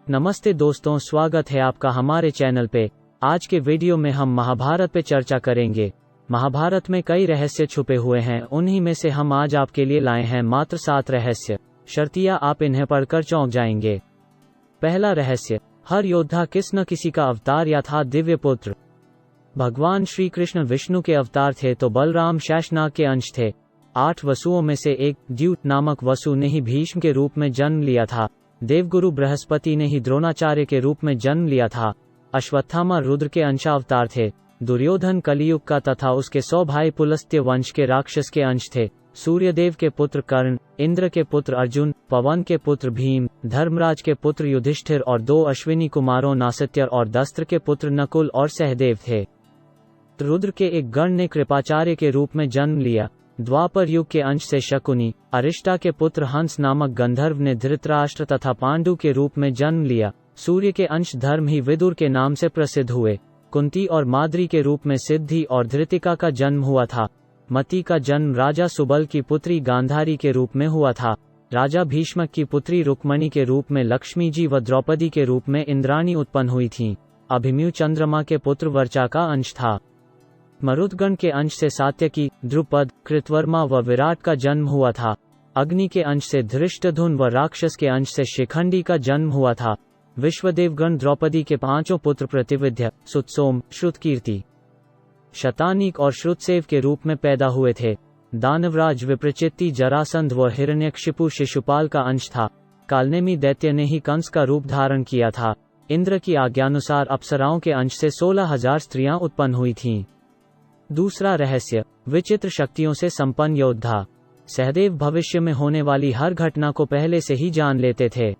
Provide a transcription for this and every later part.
नमस्ते दोस्तों, स्वागत है आपका हमारे चैनल पे। आज के वीडियो में हम महाभारत पे चर्चा करेंगे। महाभारत में कई रहस्य छुपे हुए हैं, उन्हीं में से हम आज आपके लिए लाए हैं मात्र 7 रहस्य। शर्तिया आप इन्हें पढ़कर चौंक जाएंगे। पहला रहस्य, हर योद्धा किस न किसी का अवतार या था दिव्य पुत्र। भगवान श्री कृष्ण विष्णु के अवतार थे तो बलराम शेषनाग के अंश थे। 8 वसुओं में से एक द्यूत नामक वसु ने ही भीष्म के रूप में जन्म लिया था। देवगुरु बृहस्पति ने ही द्रोणाचार्य के रूप में जन्म लिया था। अश्वत्थामा रुद्र के अंशावतार थे। दुर्योधन कलियुग का तथा उसके 100 भाई पुलस्त्य वंश के राक्षस के अंश थे। सूर्यदेव के पुत्र कर्ण, इंद्र के पुत्र अर्जुन, पवन के पुत्र भीम, धर्मराज के पुत्र युधिष्ठिर और 2 अश्विनी कुमारों नासत्य और दस्त्र के पुत्र नकुल और सहदेव थे। रुद्र के एक गण ने कृपाचार्य के रूप में जन्म लिया। द्वापर युग के अंश से शकुनी, अरिष्टा के पुत्र हंस नामक गंधर्व ने धृतराष्ट्र तथा पांडु के रूप में जन्म लिया। सूर्य के अंश धर्म ही विदुर के नाम से प्रसिद्ध हुए। कुंती और माद्री के रूप में सिद्धि और धृतिका का जन्म हुआ था। मति का जन्म राजा सुबल की पुत्री गांधारी के रूप में हुआ था। राजा भीष्मक की पुत्री रुक्मणी के रूप में लक्ष्मी जी व द्रौपदी के रूप में इंद्राणी उत्पन्न हुई थीं। अभिमन्यु चंद्रमा के पुत्र वर्चा का अंश था। मरुदगण के अंश से सात्यकी, द्रुपद, कृतवर्मा व विराट का जन्म हुआ था। अग्नि के अंश से धृष्टद्युम्न व राक्षस के अंश से शिखंडी का जन्म हुआ था। विश्वदेवगण द्रौपदी के 5 पुत्र प्रतिविद्य, सुतसोम, श्रुतकीर्ति, शतानीक और श्रुतसेव के रूप में पैदा हुए थे। दानवराज विप्रचित्ति जरासंध व हिरण्यकशिपु शिशुपाल का अंश था। कालनेमी दैत्य ने ही कंस का रूप धारण किया था। इंद्र की आज्ञानुसार अप्सराओं के अंश से 16,000 स्त्रियां उत्पन्न हुई थीं। दूसरा रहस्य, विचित्र शक्तियों से संपन्न योद्धा। सहदेव भविष्य में होने वाली हर घटना को पहले से ही जान लेते थे।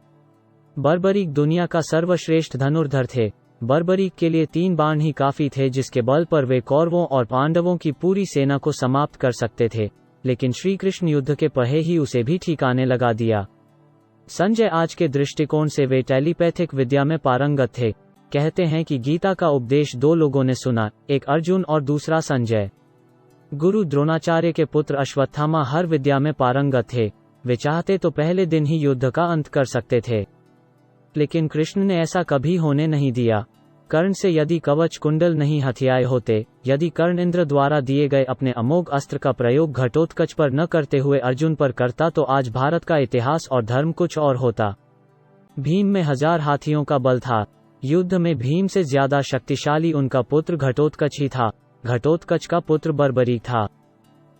बर्बरीक दुनिया का सर्वश्रेष्ठ धनुर्धर थे। बर्बरीक के लिए 3 बाण ही काफी थे, जिसके बल पर वे कौरवों और पांडवों की पूरी सेना को समाप्त कर सकते थे। लेकिन श्री कृष्ण युद्ध के पहले ही उसे भी ठिकाने लगा दिया। संजय आज के दृष्टिकोण से वे टेलीपैथिक विद्या में पारंगत थे। कहते हैं कि गीता का उपदेश 2 लोगों ने सुना, एक अर्जुन और दूसरा संजय। गुरु द्रोणाचार्य के पुत्र अश्वत्थामा हर विद्या में पारंगत थे। वे चाहते तो पहले दिन ही युद्ध का अंत कर सकते थे, लेकिन कृष्ण ने ऐसा कभी होने नहीं दिया। कर्ण से यदि कवच कुंडल नहीं हथियाए होते, यदि कर्ण इंद्र द्वारा दिए गए अपने अमोघ अस्त्र का प्रयोग घटोत्कच पर न करते हुए अर्जुन पर करता तो आज भारत का इतिहास और धर्म कुछ और होता। भीम में 1000 हाथियों का बल था। युद्ध में भीम से ज्यादा शक्तिशाली उनका पुत्र घटोत्कच ही था। घटोत्कच का पुत्र बर्बरीक था।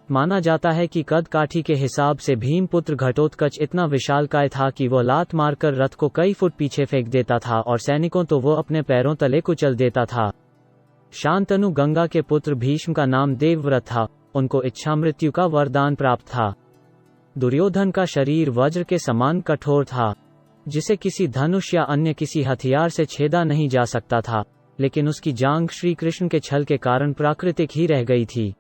माना जाता है कि कद काठी के हिसाब से भीम पुत्र घटोत्कच इतना विशालकाय था कि वह लात मारकर रथ को कई फुट पीछे फेंक देता था और सैनिकों तो वो अपने पैरों तले कुचल देता था। शांतनु गंगा के पुत्र भीष्म का नाम देवव्रत था। उनको इच्छा मृत्यु का वरदान प्राप्त था। दुर्योधन का शरीर वज्र के समान कठोर था, जिसे किसी धनुष या अन्य किसी हथियार से छेदा नहीं जा सकता था, लेकिन उसकी जांघ श्री कृष्ण के छल के कारण प्राकृतिक ही रह गई थी।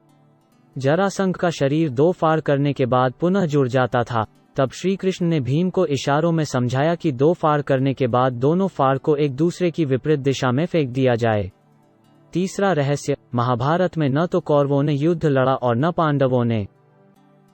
जरासंध का शरीर 2 फाड़ करने के बाद पुनः जुड़ जाता था। तब श्री कृष्ण ने भीम को इशारों में समझाया कि 2 फाड़ करने के बाद दोनों फाड़ को एक दूसरे की विपरीत दिशा में फेंक दिया जाए। तीसरा रहस्य, महाभारत में न तो कौरवों ने युद्ध लड़ा और न पांडवों ने।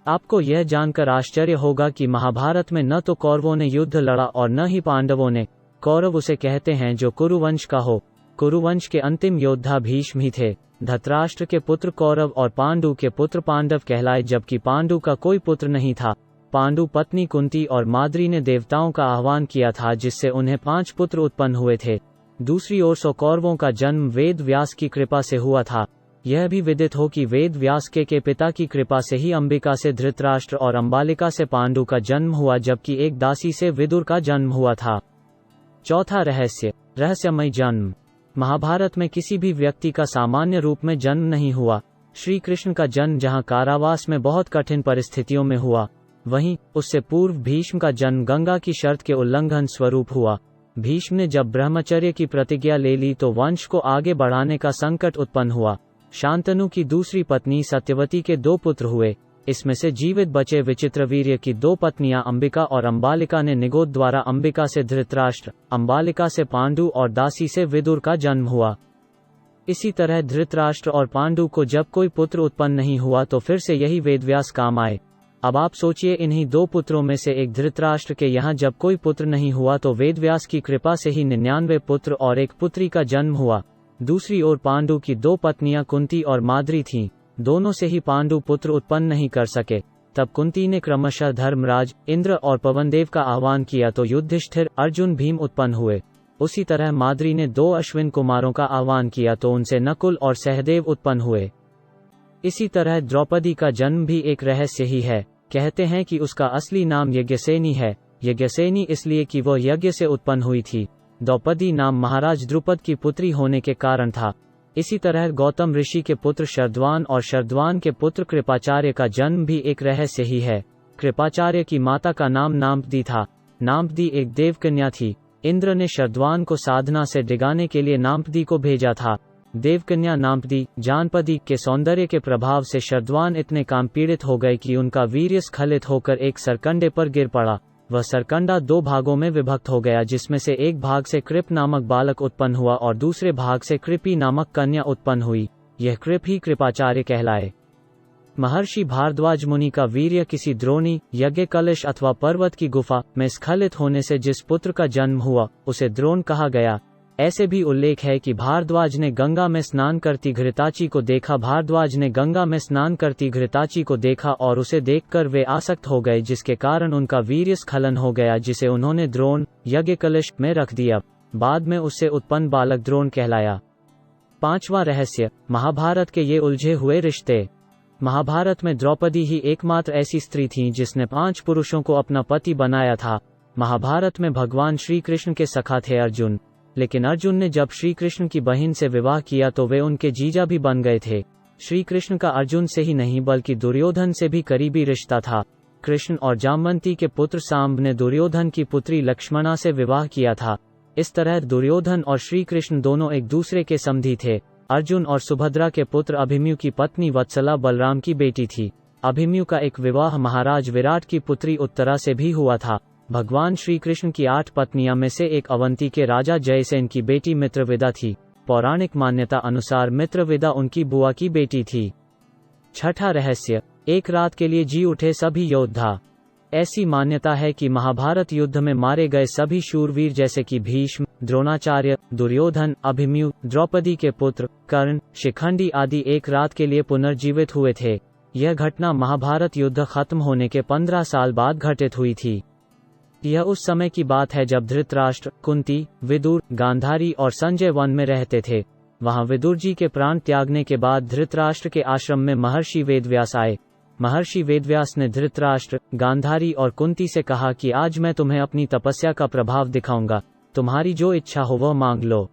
आपको यह जानकर आश्चर्य होगा कि महाभारत में न तो कौरवों ने युद्ध लड़ा और न ही पांडवों ने। कौरव उसे कहते हैं जो कुरुवंश का हो। कुरुवंश के अंतिम योद्धा भीष्म ही थे। धृतराष्ट्र के पुत्र कौरव और पांडु के पुत्र पांडव कहलाए, जबकि पांडु का कोई पुत्र नहीं था। पांडु पत्नी कुंती और माद्री ने देवताओं का आह्वान किया था, जिससे उन्हें 5 पुत्र उत्पन्न हुए थे। दूसरी ओर 100 कौरवों का जन्म वेद व्यास की कृपा से हुआ था। यह भी विदित हो कि वेद व्यास के पिता की कृपा से ही अंबिका से धृतराष्ट्र और अंबालिका से पांडु का जन्म हुआ, जबकि एक दासी से विदुर का जन्म हुआ था। चौथा रहस्य, रहस्यमय जन्म। महाभारत में किसी भी व्यक्ति का सामान्य रूप में जन्म नहीं हुआ। श्री कृष्ण का जन्म जहां कारावास में बहुत कठिन परिस्थितियों में हुआ, वहीं उससे पूर्व भीष्म का जन्म गंगा की शर्त के उल्लंघन स्वरूप हुआ। भीष्म ने जब ब्रह्मचर्य की प्रतिज्ञा ले ली तो वंश को आगे बढ़ाने का संकट उत्पन्न हुआ। शांतनु की दूसरी पत्नी सत्यवती के 2 पुत्र हुए। इसमें से जीवित बचे विचित्रवीर्य की 2 पत्नियां अंबिका और अंबालिका ने निगोद द्वारा अंबिका से धृतराष्ट्र, अंबालिका से पांडु और दासी से विदुर का जन्म हुआ। इसी तरह धृतराष्ट्र और पांडु को जब कोई पुत्र उत्पन्न नहीं हुआ तो फिर से यही वेदव्यास काम आए। अब आप सोचिए, इन्हीं 2 पुत्रों में से एक धृतराष्ट्र के यहाँ जब कोई पुत्र नहीं हुआ तो वेदव्यास की कृपा से ही 99 पुत्र और एक पुत्री का जन्म हुआ। दूसरी ओर पांडु की 2 पत्नियां कुंती और माद्री थीं। दोनों से ही पांडु पुत्र उत्पन्न नहीं कर सके। तब कुंती ने क्रमशः धर्मराज, इंद्र और पवनदेव का आह्वान किया तो युधिष्ठिर, अर्जुन, भीम उत्पन्न हुए। उसी तरह माद्री ने 2 अश्विन कुमारों का आह्वान किया तो उनसे नकुल और सहदेव उत्पन्न हुए। इसी तरह द्रौपदी का जन्म भी एक रहस्य ही है। कहते हैं कि उसका असली नाम यज्ञसेनी है। यज्ञसेनी इसलिए कि वह यज्ञ से उत्पन्न हुई थी। द्रौपदी नाम महाराज द्रुपद की पुत्री होने के कारण था। इसी तरह गौतम ऋषि के पुत्र शरद्वान और शरद्वान के पुत्र कृपाचार्य का जन्म भी एक रहस्य ही है। कृपाचार्य की माता का नाम नाम्पदी था। नाम्पदी एक देवकन्या थी। इंद्र ने शरद्वान को साधना से डिगाने के लिए नाम्पदी को भेजा था। देवकन्या नाम्पदी जानपदी के सौंदर्य के प्रभाव से शरद्वान इतने काम पीड़ित हो गए कि उनका वीर्य स्खलित होकर एक सरकंडे पर गिर पड़ा। वह सरकंडा 2 भागों में विभक्त हो गया, जिसमें से एक भाग से कृप नामक बालक उत्पन्न हुआ और दूसरे भाग से कृपी नामक कन्या उत्पन्न हुई। यह कृप ही कृपाचार्य कहलाए। महर्षि भारद्वाज मुनि का वीर्य किसी द्रोणी, यज्ञ कलश अथवा पर्वत की गुफा में स्खलित होने से जिस पुत्र का जन्म हुआ उसे द्रोण कहा गया। ऐसे भी उल्लेख है कि भारद्वाज ने गंगा में स्नान करती घृताची को देखा। भारद्वाज ने गंगा में स्नान करती घृताची को देखा और उसे देखकर वे आसक्त हो गए, जिसके कारण उनका वीर्य स्खलन हो गया, जिसे उन्होंने द्रोण यज्ञ कलश में रख दिया। बाद में उससे उत्पन्न बालक द्रोण कहलाया। 5वां रहस्य, महाभारत के ये उलझे हुए रिश्ते। महाभारत में द्रौपदी ही एकमात्र ऐसी स्त्री थी जिसने 5 पुरुषों को अपना पति बनाया था। महाभारत में भगवान श्री कृष्ण के सखा थे अर्जुन, लेकिन अर्जुन ने जब श्री कृष्ण की बहन से विवाह किया तो वे उनके जीजा भी बन गए थे। श्री कृष्ण का अर्जुन से ही नहीं बल्कि दुर्योधन से भी करीबी रिश्ता था। कृष्ण और जामवंती के पुत्र सांब ने दुर्योधन की पुत्री लक्ष्मणा से विवाह किया था। इस तरह दुर्योधन और श्री कृष्ण दोनों एक दूसरे के समधी थे। अर्जुन और सुभद्रा के पुत्र अभिमन्यु की पत्नी वत्सला बलराम की बेटी थी। अभिमन्यु का एक विवाह महाराज विराट की पुत्री उत्तरा से भी हुआ था। भगवान श्री कृष्ण की 8 पत्नियां में से एक अवंती के राजा जयसेन की बेटी मित्रविदा थी। पौराणिक मान्यता अनुसार मित्रविदा उनकी बुआ की बेटी थी। 6ठा रहस्य, एक रात के लिए जी उठे सभी योद्धा। ऐसी मान्यता है कि महाभारत युद्ध में मारे गए सभी शूरवीर जैसे कि भीष्म, द्रोणाचार्य, दुर्योधन, अभिमन्यु, द्रौपदी के पुत्र कर्ण, शिखंडी आदि एक रात के लिए पुनर्जीवित हुए थे। यह घटना महाभारत युद्ध खत्म होने के 15 साल बाद घटित हुई थी। यह उस समय की बात है जब धृतराष्ट्र, कुंती, विदुर, गांधारी और संजय वन में रहते थे। वहां विदुर जी के प्राण त्यागने के बाद धृतराष्ट्र के आश्रम में महर्षि वेदव्यास आए। महर्षि वेदव्यास ने धृतराष्ट्र, गांधारी और कुंती से कहा कि आज मैं तुम्हें अपनी तपस्या का प्रभाव दिखाऊंगा, तुम्हारी जो इच्छा हो वह मांग लो।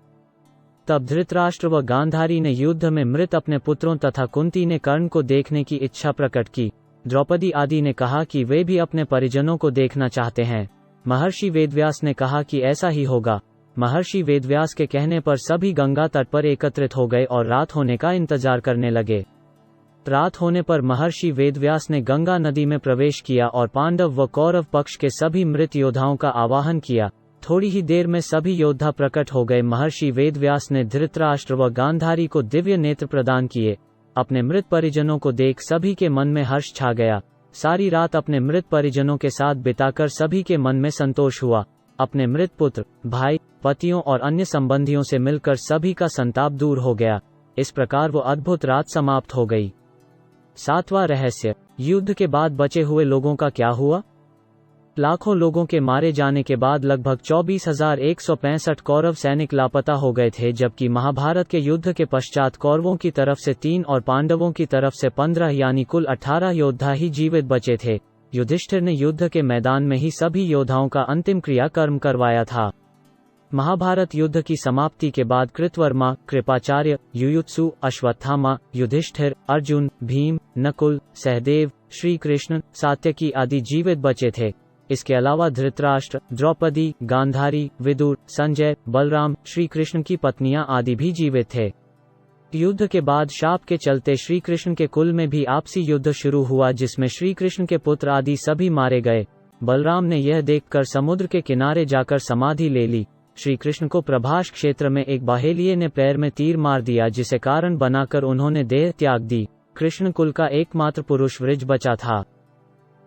तब धृतराष्ट्र व गांधारी ने युद्ध में मृत अपने पुत्रों तथा कुंती ने कर्ण को देखने की इच्छा प्रकट की। द्रौपदी आदि ने कहा कि वे भी अपने परिजनों को देखना चाहते हैं। महर्षि वेदव्यास ने कहा कि ऐसा ही होगा। महर्षि वेदव्यास के कहने पर सभी गंगा तट पर एकत्रित हो गए और रात होने का इंतजार करने लगे। रात होने पर महर्षि वेदव्यास ने गंगा नदी में प्रवेश किया और पांडव व कौरव पक्ष के सभी मृत योद्धाओं का आवाहन किया। थोड़ी ही देर में सभी योद्धा प्रकट हो गए। महर्षि वेदव्यास ने धृतराष्ट्र व गांधारी को दिव्य नेत्र प्रदान किए। अपने मृत परिजनों को देख सभी के मन में हर्ष छा गया। सारी रात अपने मृत परिजनों के साथ बिताकर सभी के मन में संतोष हुआ। अपने मृत पुत्र, भाई, पतियों और अन्य संबंधियों से मिलकर सभी का संताप दूर हो गया। इस प्रकार वो अद्भुत रात समाप्त हो गई। 7वां रहस्य, युद्ध के बाद बचे हुए लोगों का क्या हुआ? लाखों लोगों के मारे जाने के बाद लगभग 24,165 कौरव सैनिक लापता हो गए थे, जबकि महाभारत के युद्ध के पश्चात कौरवों की तरफ से 3 और पांडवों की तरफ से 15 यानी कुल 18 योद्धा ही जीवित बचे थे। युधिष्ठिर ने युद्ध के मैदान में ही सभी योद्धाओं का अंतिम क्रियाकर्म करवाया था। महाभारत युद्ध की समाप्ति के बाद कृतवर्मा, कृपाचार्य, युयुत्सु, अश्वत्थामा, युधिष्ठिर, अर्जुन, भीम, नकुल, सहदेव, श्री कृष्ण, सात्यकी आदि जीवित बचे थे। इसके अलावा धृतराष्ट्र, द्रौपदी, गांधारी, विदुर, संजय, बलराम, श्री कृष्ण की पत्नियां आदि भी जीवित थे। युद्ध के बाद शाप के चलते श्री कृष्ण के कुल में भी आपसी युद्ध शुरू हुआ, जिसमें श्री कृष्ण के पुत्र आदि सभी मारे गए। बलराम ने यह देखकर समुद्र के किनारे जाकर समाधि ले ली। श्री कृष्ण को प्रभास क्षेत्र में एक बाहेलिये ने पैर में तीर मार दिया, जिसे कारण बनाकर उन्होंने देह त्याग दी। कृष्ण कुल का एकमात्र पुरुष वृज बचा था।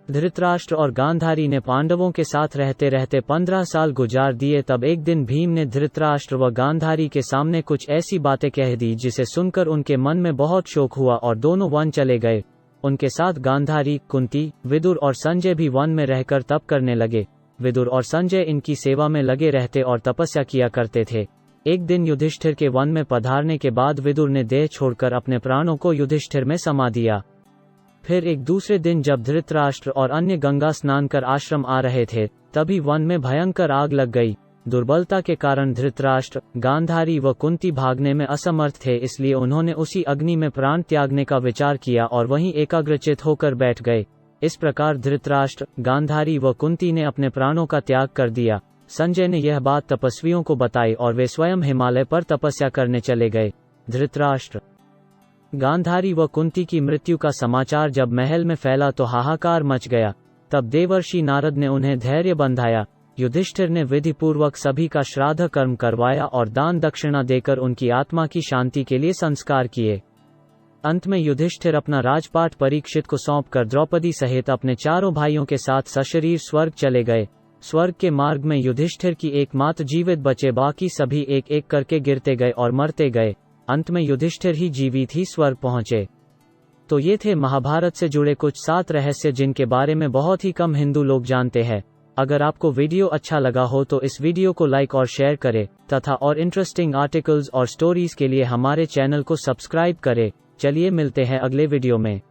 धृतराष्ट्र और गांधारी ने पांडवों के साथ रहते रहते 15 साल गुजार दिए। तब एक दिन भीम ने धृतराष्ट्र व गांधारी के सामने कुछ ऐसी बातें कह दी जिसे सुनकर उनके मन में बहुत शोक हुआ और दोनों वन चले गए। उनके साथ गांधारी, कुंती, विदुर और संजय भी वन में रहकर तप करने लगे। विदुर और संजय इनकी सेवा में लगे रहते और तपस्या किया करते थे। एक दिन युधिष्ठिर के वन में पधारने के बाद विदुर ने देह छोड़कर अपने प्राणों को युधिष्ठिर में समा दिया। फिर एक दूसरे दिन जब धृतराष्ट्र और अन्य गंगा स्नान कर आश्रम आ रहे थे, तभी वन में भयंकर आग लग गई। दुर्बलता के कारण धृतराष्ट्र, गांधारी व कुंती भागने में असमर्थ थे, इसलिए उन्होंने उसी अग्नि में प्राण त्यागने का विचार किया और वहीं एकाग्रचित होकर बैठ गए। इस प्रकार धृतराष्ट्र, गांधारी व कुंती ने अपने प्राणों का त्याग कर दिया। संजय ने यह बात तपस्वियों को बताई और वे स्वयं हिमालय पर तपस्या करने चले गए। धृतराष्ट्र, गांधारी व कुंती की मृत्यु का समाचार जब महल में फैला तो हाहाकार मच गया। तब देवर्षि नारद ने उन्हें धैर्य बंधाया। युधिष्ठिर ने विधि पूर्वक सभी का श्राद्ध कर्म करवाया और दान दक्षिणा देकर उनकी आत्मा की शांति के लिए संस्कार किए। अंत में युधिष्ठिर अपना राजपाट परीक्षित को सौंपकर द्रौपदी सहित अपने चारों भाइयों के साथ सशरीर स्वर्ग चले गए। स्वर्ग के मार्ग में युधिष्ठिर की एकमात्र जीवित बचे, बाकी सभी एक एक करके गिरते गए और मरते गए। अंत में युधिष्ठिर ही जीवित ही स्वर्ग पहुंचे। तो ये थे महाभारत से जुड़े कुछ 7 रहस्य जिनके बारे में बहुत ही कम हिंदू लोग जानते हैं। अगर आपको वीडियो अच्छा लगा हो तो इस वीडियो को लाइक और शेयर करें तथा और इंटरेस्टिंग आर्टिकल्स और स्टोरीज के लिए हमारे चैनल को सब्सक्राइब करें। चलिए मिलते हैं अगले वीडियो में।